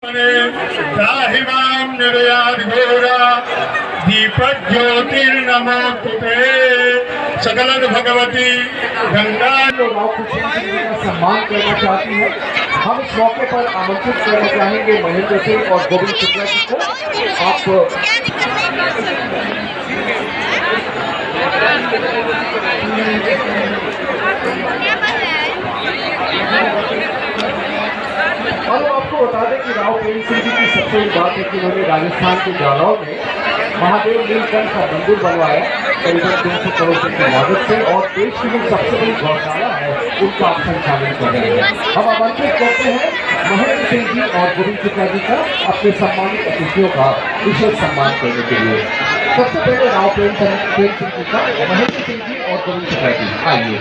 दाहिमां निर्याद्घोरा दीपज्योतिर्नमोस्तुते सकल भगवती गंगा सम्मान करना चाहती है। हम इस मौके पर आमंत्रित करना चाहेंगे महेंद्र सिंह और गोविंद शुक्ला जी को। आप और आपको बता दें कि राव प्रेम सिंह जी की सबसे बड़ी बात है कि उन्होंने राजस्थान के जालौर में महादेव नीलकंठ का मंदिर बनवाया करीबन 300 करोड़ रुपए की लागत से, और देश की जो सबसे बड़ी गौशाला है उनका आप संचालन कर रहे हैं। हम आमंत्रित करते हैं महेंद्र सिंह जी और गोविंद शुक्ला जी का अपने सम्मानित अतिथियों का विशेष सम्मान करने के लिए। सबसे पहले राव प्रेम सिंह जी का महेंद्र सिंह जी और गोविंद शुक्ला जी आइए।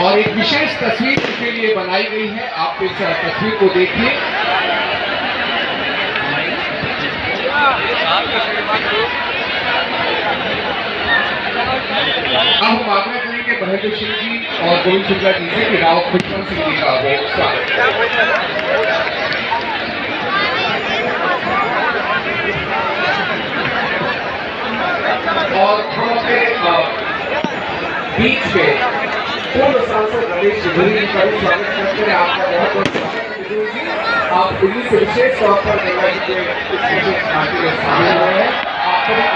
और एक विशेष तस्वीर इसके लिए बनाई गई है, आप इस तस्वीर को देखिए। अब हम आग्रह करेंगे महेंद्र सिंह जी और गोविंद शुक्ला जी से कि राव खुशवंत सिंह जी का वो स्वागत। और हम अपने बीच में पूर्व सांसद रमेश सिद्धूरी जी का भी स्वागत करते हैं। आपका बहुत बहुत स्वागत है सिद्धूरी जी। आप दिल्ली से विशेष तौर पर गंगा जी के इस विशेष पार्टी में शामिल हुए हैं। आप सभी का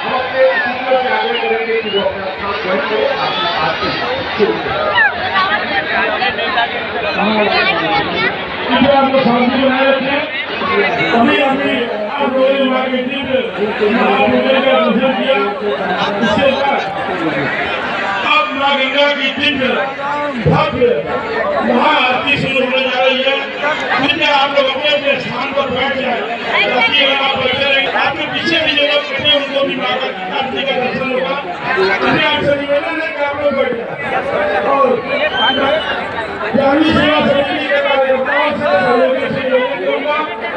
हम अपने अतिथियों से आग्रह करेंगे कि वो अपना स्थान ग्रहण करें। आपकी आरती शुरू करें। आपको शांति बनाए रखें। अभी अभी आप लोगों ने इसके बाद अब माँ गंगा की दिव्य भव्य महाआरती शुरू होने जा रही है। कृपया आप लोग अपने अपने स्थान पर बैठ जाए ताकि आप बैठे रहेंगे। आपके पीछे भी जो लोग बैठे उनको भी माँ का आरती का दर्शन होगा। आपसे निवेदन है कि आप लोग बैठ जाए और सेवा समिति के कार्यकर्ताओं से सहयोग से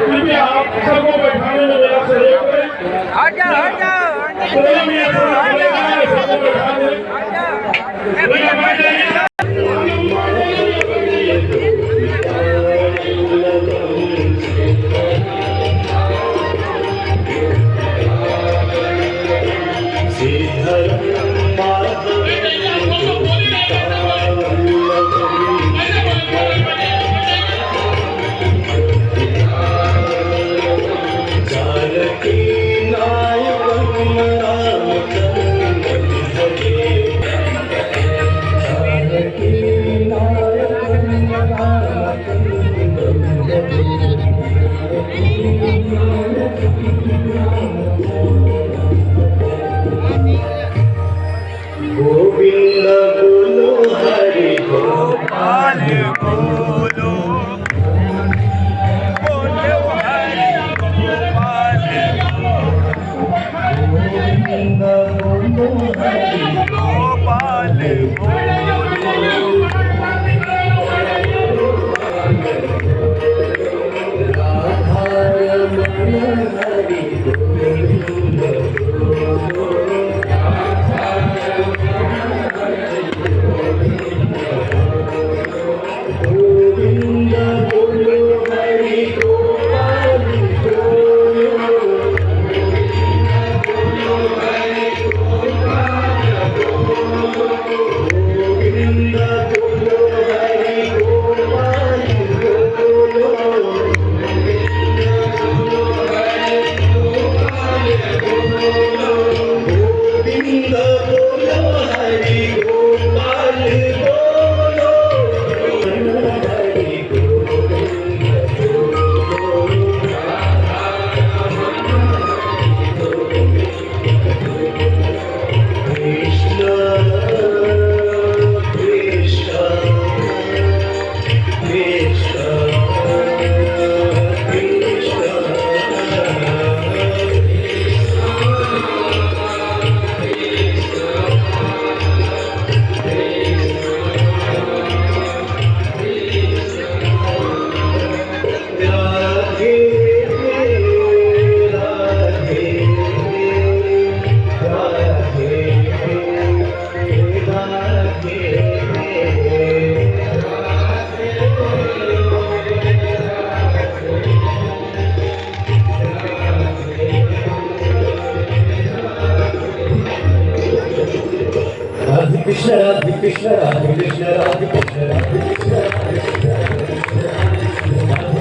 कृपया आप सबको बैठाने में मेरा सहयोग करें। कोई भी ऐसा सबको बैठा दें। गोविंद बोलो हरि गोपाल बोलो बोलो हरि गोपाल गोविंद बोलो हरि गोपाल बोलो राधा रमण हरि गोविंद बोलो कृष्ण राधे कृष्ण राधे कृष्ण राधे कृष्ण राधे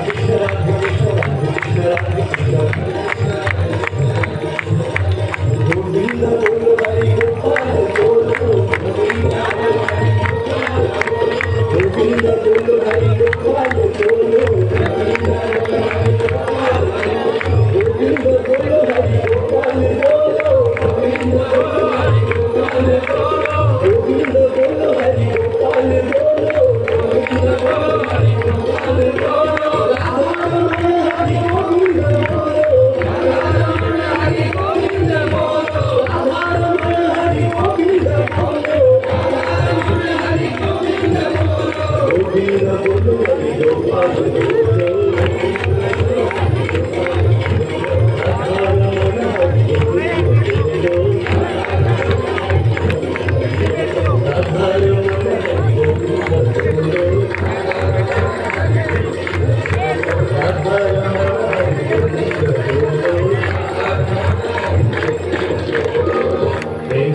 कृष्ण राधे कृष्ण राधे गोविंद बोलो हरि गोपाल बोलो गोविंद बोलो हरि गोपाल बोलो गोविंद बोलो हरि गोपाल बोलो गोविंद बोलो हरि गोपाल बोलो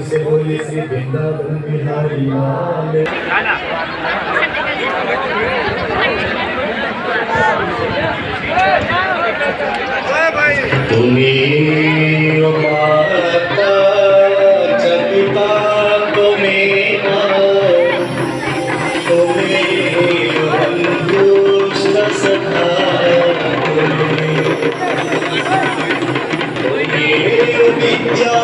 से बोले श्री वृंदावन बिहारी लाल तुम्हें माता जपिता तुम्हें बंधु सखा विद्या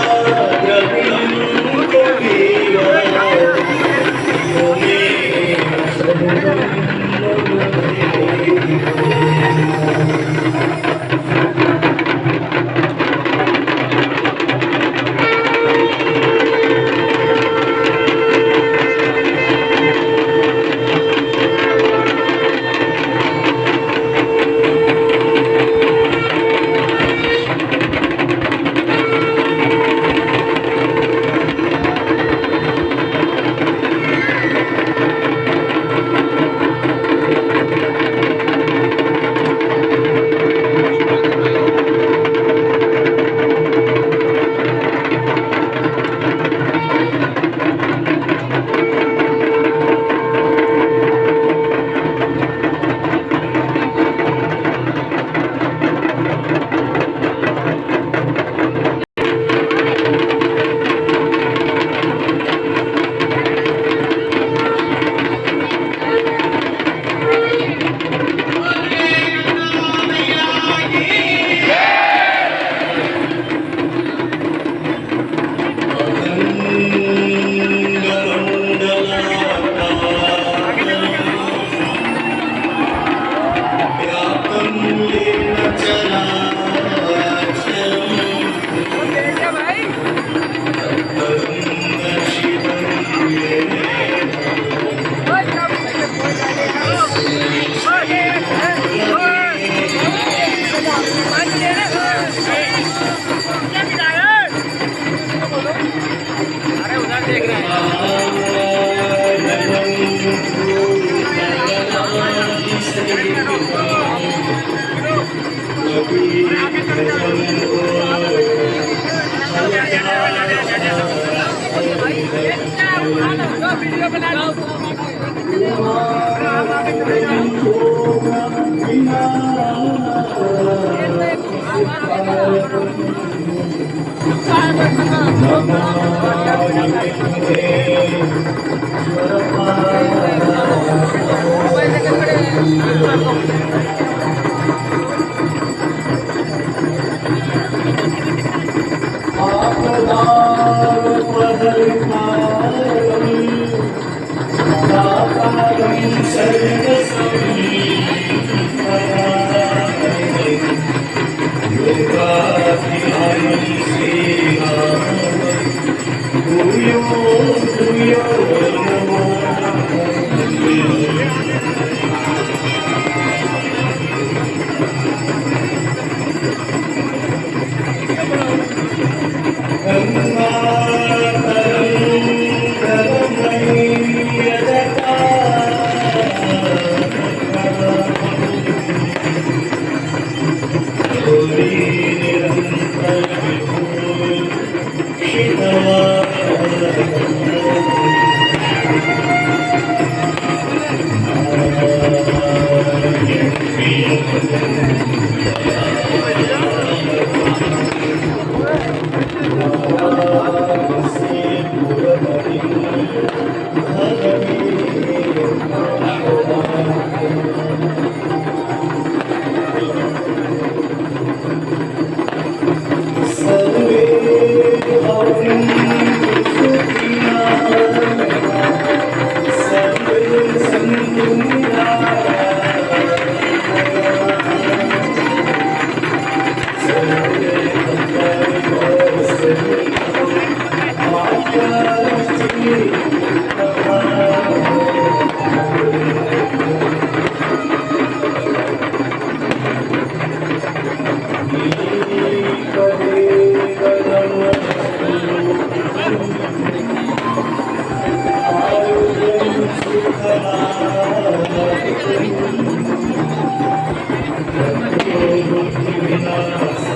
Vinas